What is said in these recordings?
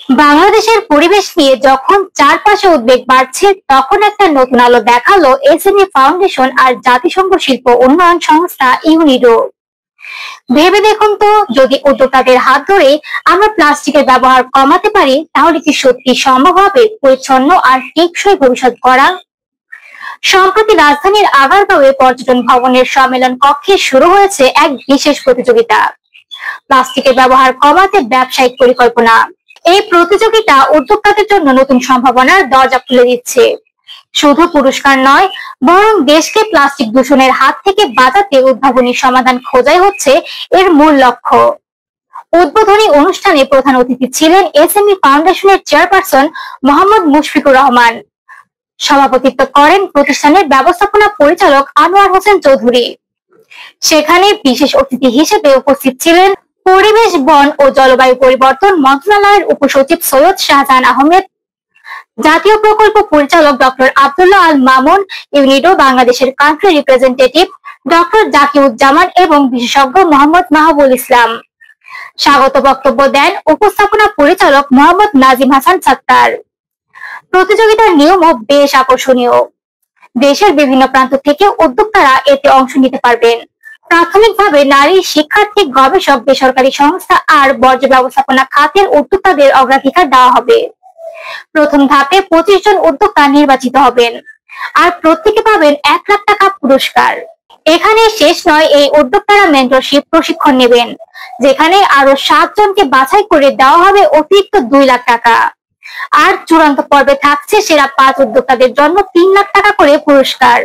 বাংলাদেশের পরিবেশ নিয়ে যখন চারপাশে উদ্বেগ বাড়ছে, তখন একটা নতুন আলো দেখালো এসএমই ফাউন্ডেশন আর জাতিসংঘ শিল্প উন্নয়ন সংস্থা ইউনিডো। ভেবে দেখুন তো, যদি উদ্যোক্তাদের হাত ধরে আমরা প্লাস্টিকের ব্যবহার কমাতে পারি, তাহলে কি সত্যি সম্ভব হবে পরিচ্ছন্ন আর টেকসই ভবিষ্যৎ গড়া? সম্প্রতি রাজধানীর আগারগাঁওয়ে পর্যটন ভবনের সম্মেলন কক্ষে শুরু হয়েছে এক বিশেষ প্রতিযোগিতা, প্লাস্টিকের ব্যবহার কমাতে ব্যবসায়িক পরিকল্পনা। এই প্রতিযোগিতা উদ্যোক্তাদের জন্য নতুন সম্ভাবনার দরজা খুলে দিচ্ছে। শুধু পুরস্কার নয়, বরং দেশকে প্লাস্টিক দূষণের হাত থেকে বাঁচাতে উদ্ভাবনী সমাধান খোঁজাই হচ্ছে এর মূল লক্ষ্য। উদ্বোধনী অনুষ্ঠানে প্রধান অতিথি ছিলেন এসএমই ফাউন্ডেশনের চেয়ারপারসন মোহাম্মদ মুশফিকুর রহমান। সভাপতিত্ব করেন প্রতিষ্ঠানের ব্যবস্থাপনা পরিচালক আনোয়ার হোসেন চৌধুরী। সেখানে বিশেষ অতিথি হিসেবে উপস্থিত ছিলেন পরিবেশ, বন ও জলবায়ু পরিবর্তন মন্ত্রণালয়ের উপসচিব সৈয়দ শাহজাহান আহমেদ, জাতীয় প্রকল্প পরিচালক ডক্টর আব্দুল্লাহ আল মামুন, ইউনিডো বাংলাদেশের কান্ট্রি রিপ্রেজেন্টেটিভ ডক্টর জাকিউজ্জামান এবং বিশেষজ্ঞ মোহাম্মদ মাহবুল ইসলাম। স্বাগত বক্তব্য দেন উপস্থাপনা পরিচালক মোহাম্মদ নাজিম হাসান সাত্তার। প্রতিযোগিতার নিয়মও বেশ আকর্ষণীয়। দেশের বিভিন্ন প্রান্ত থেকে উদ্যোক্তারা এতে অংশ নিতে পারবেন। প্রাথমিকভাবে নারী, শিক্ষার্থী, গবেষক, বেসরকারি সংস্থা আর বর্জ্য ব্যবস্থাপনা খাতের উদ্যোক্তাদের অগ্রাধিকার দেওয়া হবে। প্রথম ধাপে 25 জন উদ্যোক্তা নির্বাচিত হবেন, আর প্রত্যেকে পাবেন 1 লাখ টাকা পুরস্কার। এখানে শেষ নয়, এই উদ্যোক্তারা মেন্টরশিপ প্রশিক্ষণ নেবেন, যেখানে আরো 7 জনকে বাছাই করে দেওয়া হবে অতিরিক্ত 2 লাখ টাকা। আর চূড়ান্ত পর্বে থাকছে সেরা 5 উদ্যোক্তাদের জন্য 3 লাখ টাকা করে পুরস্কার।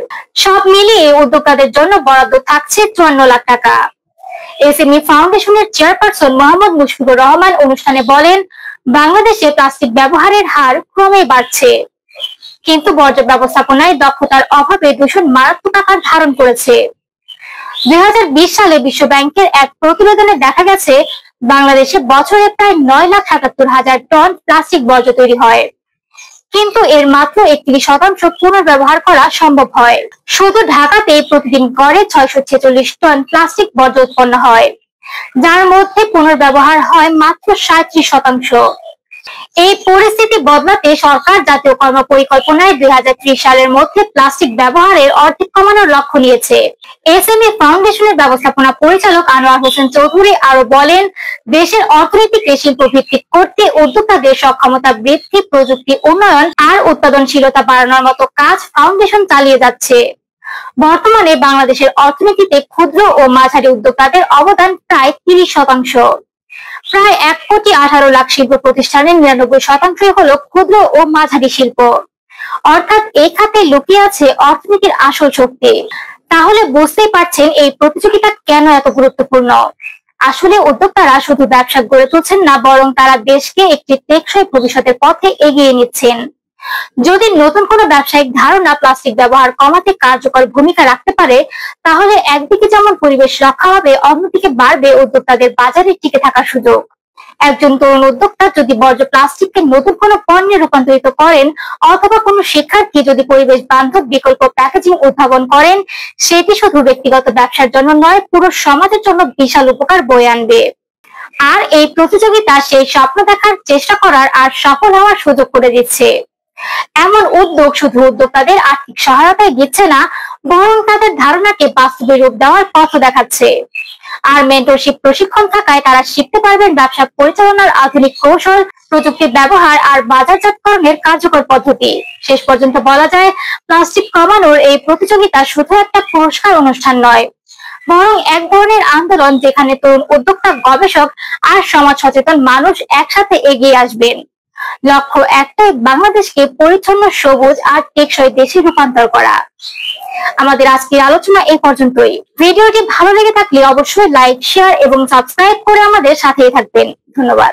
সব মিলিয়ে উদ্যোক্তাদের জন্য বরাদ্দ থাকছে 54 লাখ টাকা। এসএমই ফাউন্ডেশনের চেয়ারপারসন মোহাম্মদ মুশফিকুর রহমান অনুষ্ঠানে বলেন, বাংলাদেশে প্লাস্টিক ব্যবহারের হার ক্রমেই বাড়ছে, কিন্তু বর্জ্য ব্যবস্থাপনায় দক্ষতার অভাবে দূষণ মারাত্মক আকার ধারণ করেছে। 2020 সালে বিশ্ব ব্যাংকের এক প্রতিবেদনে দেখা গেছে, বাংলাদেশে বছরে প্রায় 9,77,000 টন প্লাস্টিক বর্জ্য তৈরি হয়, কিন্তু এর মাত্র 31% পুনর্ব্যবহার করা সম্ভব হয়। শুধু ঢাকাতে প্রতিদিন গড়ে 646 টন প্লাস্টিক বর্জ্য উৎপন্ন হয়, যার মধ্যে পুনর্ব্যবহার হয় মাত্র 37%। এই পরিস্থিতি বদলাতে সরকার জাতীয় কর্মপরিকল্পনায় 2030 সালের মধ্যে প্লাস্টিক ব্যবহারের অর্ধেক কমানোর লক্ষ্য নিয়েছে। এসএমই ফাউন্ডেশনের ব্যবস্থাপনা পরিচালক আনোয়ার হোসেন চৌধুরী আরো বলেন, দেশের অর্থনীতিকে শিল্প ভিত্তিক করতে উদ্যোক্তাদের সক্ষমতা বৃদ্ধি, প্রযুক্তি উন্নয়ন আর উৎপাদনশীলতা বাড়ানোর মতো কাজ ফাউন্ডেশন চালিয়ে যাচ্ছে। বর্তমানে বাংলাদেশের অর্থনীতিতে ক্ষুদ্র ও মাঝারি উদ্যোক্তাদের অবদান প্রায় 30%। প্রায় 1,18,00,000 শিল্প প্রতিষ্ঠানের 99% হলো ক্ষুদ্র ও মাঝারি শিল্প। অর্থাৎ এই খাতে লুকিয়ে আছে অর্থনীতির আসল শক্তি। তাহলে বুঝতেই পারছেন এই প্রতিযোগিতা কেন এত গুরুত্বপূর্ণ। আসলে উদ্যোক্তারা শুধু ব্যবসা গড়ে তুলছেন না, বরং তারা দেশকে একটি টেকসই ভবিষ্যতের পথে এগিয়ে নিচ্ছেন। যদি নতুন কোনো ব্যবসায়িক ধারণা প্লাস্টিক ব্যবহার কমাতে কার্যকর ভূমিকা রাখতে পারে, তাহলে একদিকে যেমন পরিবেশ রক্ষা হবে, অন্যদিকে বাড়বে উদ্যোক্তাদের বাজারে টিকে থাকার সুযোগ। একজন তরুণ উদ্যোক্তা যদি বর্জ্য প্লাস্টিককে নতুন কোনো পণ্যে রূপান্তরিত করেন, অথবা কোনো শিক্ষার্থী যদি পরিবেশ বান্ধব বিকল্প প্যাকেজিং উদ্ভাবন করেন, সেটি শুধু ব্যক্তিগত ব্যবসার জন্য নয়, পুরো সমাজের জন্য বিশাল উপকার বয়ে আনবে। আর এই প্রতিযোগিতা সেই স্বপ্ন দেখার চেষ্টা করার আর সফল হওয়ার সুযোগ করে দিচ্ছে। এমন উদ্যোগ শুধু উদ্যোক্তাদের আর্থিক সহায়তায় দিচ্ছে না, বরং তাদের ধারণাকে বাস্তবে রূপ দেওয়ার পথ দেখাচ্ছে। আর মেন্টরশিপ প্রশিক্ষণ থাকায় তারা শিখতে পারবেন ব্যবসা পরিচালনার আধুনিক কৌশল, প্রযুক্তির ব্যবহার আর বাজারজাতকরণের কার্যকর পদ্ধতি। শেষ পর্যন্ত বলা যায়, প্লাস্টিক কমানোর এই প্রতিযোগিতা শুধু একটা পুরস্কার অনুষ্ঠান নয়, বরং এক ধরনের আন্দোলন, যেখানে তরুণ উদ্যোক্তা, গবেষক আর সমাজ সচেতন মানুষ একসাথে এগিয়ে আসবেন। লক্ষ্য একটাই, বাংলাদেশকে পরিচ্ছন্ন, সবুজ আর টেকসই দেশে রূপান্তর করা। আমাদের আজকের আলোচনা এই পর্যন্তই। ভিডিওটি ভালো লেগে থাকলে অবশ্যই লাইক, শেয়ার এবং সাবস্ক্রাইব করে আমাদের সাথেই থাকবেন। ধন্যবাদ।